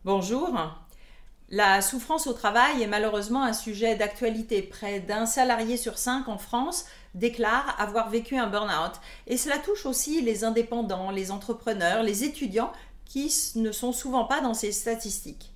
Bonjour. La souffrance au travail est malheureusement un sujet d'actualité. Près d'un salarié sur 5 en France déclare avoir vécu un burn-out. Et cela touche aussi les indépendants, les entrepreneurs, les étudiants qui ne sont souvent pas dans ces statistiques.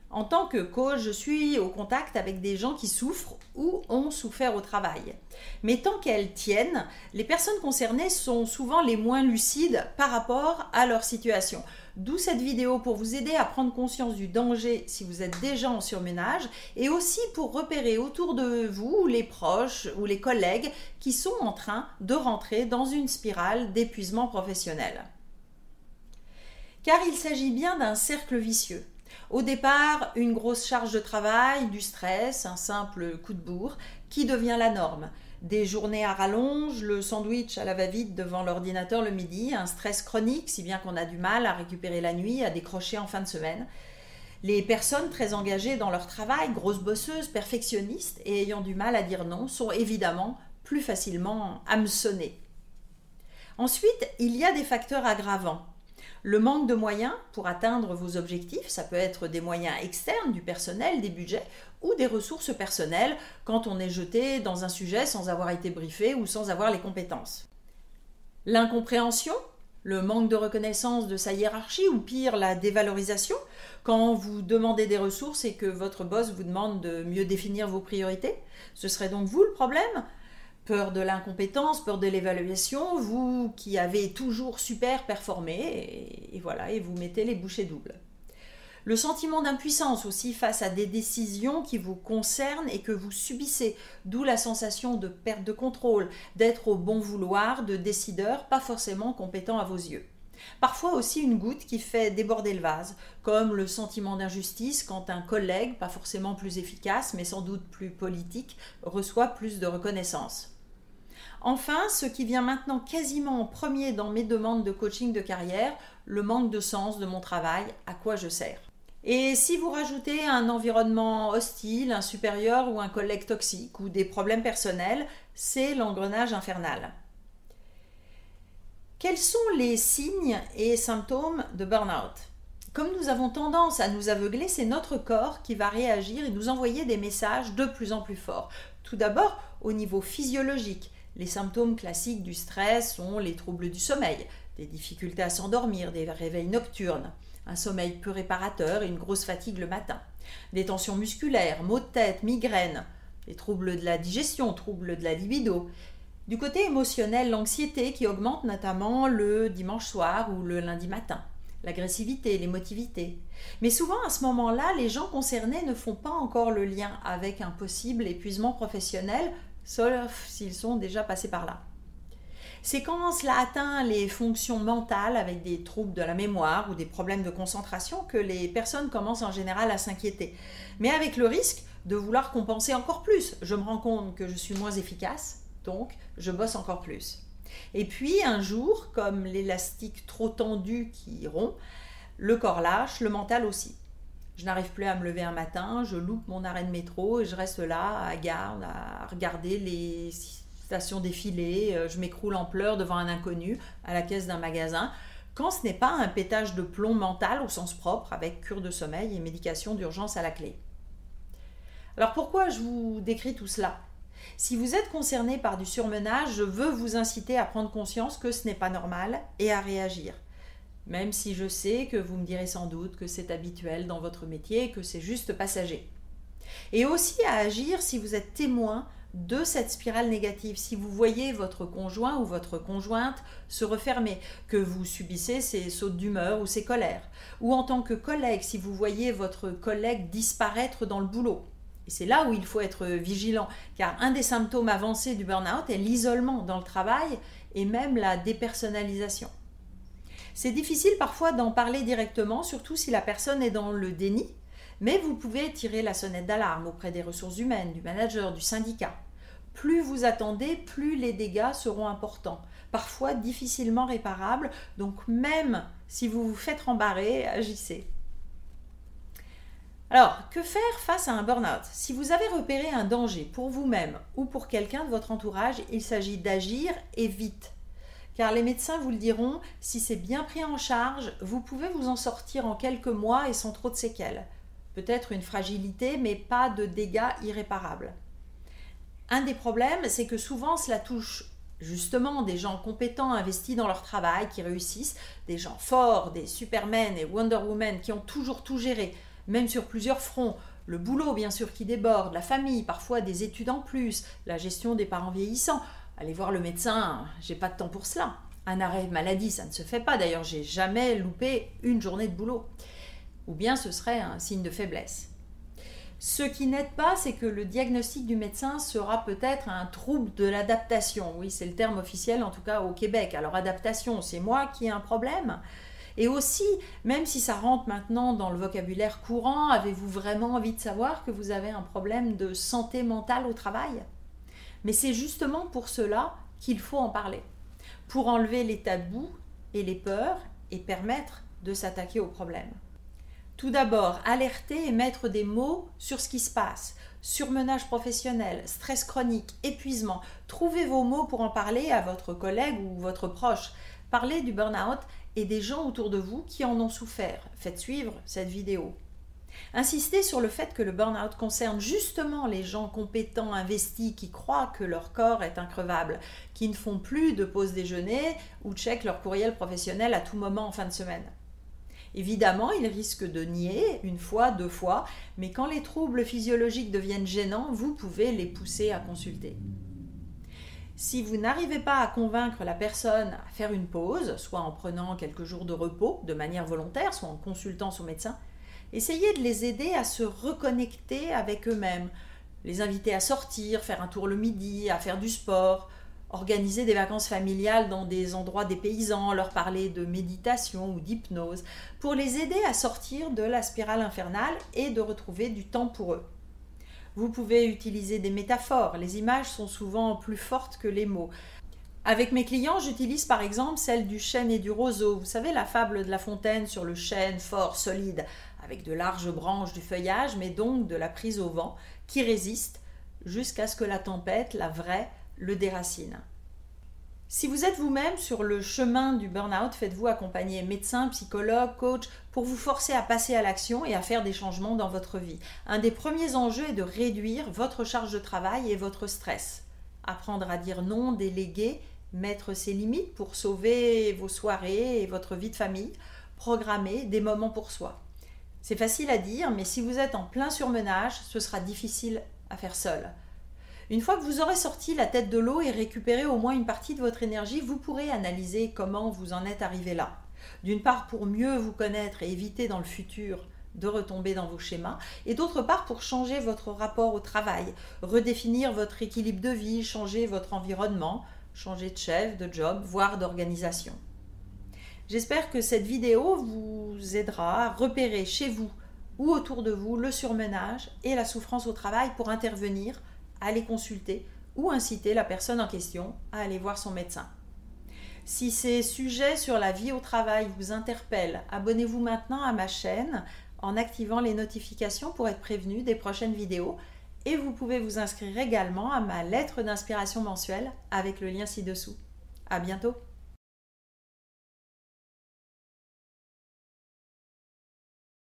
En tant que coach, je suis au contact avec des gens qui souffrent ou ont souffert au travail. Mais tant qu'elles tiennent, les personnes concernées sont souvent les moins lucides par rapport à leur situation. D'où cette vidéo pour vous aider à prendre conscience du danger si vous êtes déjà en surmenage et aussi pour repérer autour de vous les proches ou les collègues qui sont en train de rentrer dans une spirale d'épuisement professionnel. Car il s'agit bien d'un cercle vicieux. Au départ, une grosse charge de travail, du stress, un simple coup de bourre qui devient la norme. Des journées à rallonge, le sandwich à la va-vite devant l'ordinateur le midi, un stress chronique si bien qu'on a du mal à récupérer la nuit, à décrocher en fin de semaine. Les personnes très engagées dans leur travail, grosses bosseuses, perfectionnistes et ayant du mal à dire non, sont évidemment plus facilement hameçonnées. Ensuite, il y a des facteurs aggravants. Le manque de moyens pour atteindre vos objectifs, ça peut être des moyens externes, du personnel, des budgets ou des ressources personnelles quand on est jeté dans un sujet sans avoir été briefé ou sans avoir les compétences. L'incompréhension, le manque de reconnaissance de sa hiérarchie ou pire la dévalorisation quand vous demandez des ressources et que votre boss vous demande de mieux définir vos priorités. Ce serait donc vous le problème ? Peur de l'incompétence, peur de l'évaluation, vous qui avez toujours super performé, et voilà, et vous mettez les bouchées doubles. Le sentiment d'impuissance aussi face à des décisions qui vous concernent et que vous subissez, d'où la sensation de perte de contrôle, d'être au bon vouloir de décideurs pas forcément compétents à vos yeux. Parfois aussi une goutte qui fait déborder le vase, comme le sentiment d'injustice quand un collègue, pas forcément plus efficace mais sans doute plus politique, reçoit plus de reconnaissance. Enfin, ce qui vient maintenant quasiment en premier dans mes demandes de coaching de carrière, le manque de sens de mon travail, à quoi je sers. Et si vous rajoutez un environnement hostile, un supérieur ou un collègue toxique ou des problèmes personnels, c'est l'engrenage infernal. Quels sont les signes et symptômes de burn-out ? Comme nous avons tendance à nous aveugler, c'est notre corps qui va réagir et nous envoyer des messages de plus en plus forts. Tout d'abord, au niveau physiologique. Les symptômes classiques du stress sont les troubles du sommeil, des difficultés à s'endormir, des réveils nocturnes, un sommeil peu réparateur et une grosse fatigue le matin, des tensions musculaires, maux de tête, migraines, des troubles de la digestion, troubles de la libido. Du côté émotionnel, l'anxiété qui augmente notamment le dimanche soir ou le lundi matin, l'agressivité, l'émotivité. Mais souvent à ce moment-là, les gens concernés ne font pas encore le lien avec un possible épuisement professionnel, sauf s'ils sont déjà passés par là. C'est quand cela atteint les fonctions mentales avec des troubles de la mémoire ou des problèmes de concentration que les personnes commencent en général à s'inquiéter. Mais avec le risque de vouloir compenser encore plus. Je me rends compte que je suis moins efficace, donc je bosse encore plus. Et puis un jour, comme l'élastique trop tendu qui rompt, le corps lâche, le mental aussi. Je n'arrive plus à me lever un matin, je loupe mon arrêt de métro et je reste là, à garde, à regarder les stations défiler, je m'écroule en pleurs devant un inconnu à la caisse d'un magasin, quand ce n'est pas un pétage de plomb mental au sens propre, avec cure de sommeil et médication d'urgence à la clé. Alors pourquoi je vous décris tout cela ? Si vous êtes concerné par du surmenage, je veux vous inciter à prendre conscience que ce n'est pas normal et à réagir. Même si je sais que vous me direz sans doute que c'est habituel dans votre métier et que c'est juste passager. Et aussi à agir si vous êtes témoin de cette spirale négative, si vous voyez votre conjoint ou votre conjointe se refermer, que vous subissez ces sautes d'humeur ou ces colères, ou en tant que collègue, si vous voyez votre collègue disparaître dans le boulot. Et c'est là où il faut être vigilant, car un des symptômes avancés du burn-out est l'isolement dans le travail et même la dépersonnalisation. C'est difficile parfois d'en parler directement, surtout si la personne est dans le déni, mais vous pouvez tirer la sonnette d'alarme auprès des ressources humaines, du manager, du syndicat. Plus vous attendez, plus les dégâts seront importants, parfois difficilement réparables, donc même si vous vous faites rembarrer, agissez. Alors, que faire face à un burn-out ? Si vous avez repéré un danger pour vous-même ou pour quelqu'un de votre entourage, il s'agit d'agir et vite. car les médecins vous le diront, si c'est bien pris en charge, vous pouvez vous en sortir en quelques mois et sans trop de séquelles. Peut-être une fragilité, mais pas de dégâts irréparables. Un des problèmes, c'est que souvent cela touche justement des gens compétents, investis dans leur travail, qui réussissent, des gens forts, des Supermen et Wonder Woman qui ont toujours tout géré, même sur plusieurs fronts, le boulot bien sûr qui déborde, la famille, parfois des études en plus, la gestion des parents vieillissants. Allez voir le médecin, j'ai pas de temps pour cela. Un arrêt maladie, ça ne se fait pas, d'ailleurs j'ai jamais loupé une journée de boulot. Ou bien ce serait un signe de faiblesse. Ce qui n'aide pas, c'est que le diagnostic du médecin sera peut-être un trouble de l'adaptation. Oui, c'est le terme officiel, en tout cas au Québec. Alors adaptation, c'est moi qui ai un problème. Et aussi, même si ça rentre maintenant dans le vocabulaire courant, avez-vous vraiment envie de savoir que vous avez un problème de santé mentale au travail ? Mais c'est justement pour cela qu'il faut en parler. Pour enlever les tabous et les peurs et permettre de s'attaquer au problème. Tout d'abord, alerter et mettre des mots sur ce qui se passe. Surmenage professionnel, stress chronique, épuisement. Trouvez vos mots pour en parler à votre collègue ou votre proche. Parlez du burn-out et des gens autour de vous qui en ont souffert. Faites suivre cette vidéo. Insistez sur le fait que le burn-out concerne justement les gens compétents, investis, qui croient que leur corps est increvable, qui ne font plus de pause déjeuner ou checkent leur courriel professionnel à tout moment en fin de semaine. Évidemment, ils risquent de nier une fois, deux fois, mais quand les troubles physiologiques deviennent gênants, vous pouvez les pousser à consulter. Si vous n'arrivez pas à convaincre la personne à faire une pause, soit en prenant quelques jours de repos de manière volontaire, soit en consultant son médecin, essayez de les aider à se reconnecter avec eux-mêmes, les inviter à sortir, faire un tour le midi, à faire du sport, organiser des vacances familiales dans des endroits dépaysants, leur parler de méditation ou d'hypnose, pour les aider à sortir de la spirale infernale et de retrouver du temps pour eux. Vous pouvez utiliser des métaphores, les images sont souvent plus fortes que les mots. Avec mes clients, j'utilise par exemple celle du chêne et du roseau. Vous savez la fable de La Fontaine sur le chêne fort, solide, avec de larges branches du feuillage, mais donc de la prise au vent, qui résiste jusqu'à ce que la tempête, la vraie, le déracine. Si vous êtes vous-même sur le chemin du burn-out, faites-vous accompagner médecin, psychologue, coach pour vous forcer à passer à l'action et à faire des changements dans votre vie. Un des premiers enjeux est de réduire votre charge de travail et votre stress. Apprendre à dire non, déléguer, mettre ses limites pour sauver vos soirées et votre vie de famille, programmer des moments pour soi. C'est facile à dire, mais si vous êtes en plein surmenage, ce sera difficile à faire seul. Une fois que vous aurez sorti la tête de l'eau et récupéré au moins une partie de votre énergie, vous pourrez analyser comment vous en êtes arrivé là. D'une part, pour mieux vous connaître et éviter dans le futur de retomber dans vos schémas, et d'autre part, pour changer votre rapport au travail, redéfinir votre équilibre de vie, changer votre environnement, changer de chef, de job, voire d'organisation. J'espère que cette vidéo vous aidera à repérer chez vous ou autour de vous le surmenage et la souffrance au travail pour intervenir, aller consulter ou inciter la personne en question à aller voir son médecin. Si ces sujets sur la vie au travail vous interpellent, abonnez-vous maintenant à ma chaîne en activant les notifications pour être prévenu des prochaines vidéos et vous pouvez vous inscrire également à ma lettre d'inspiration mensuelle avec le lien ci-dessous. À bientôt!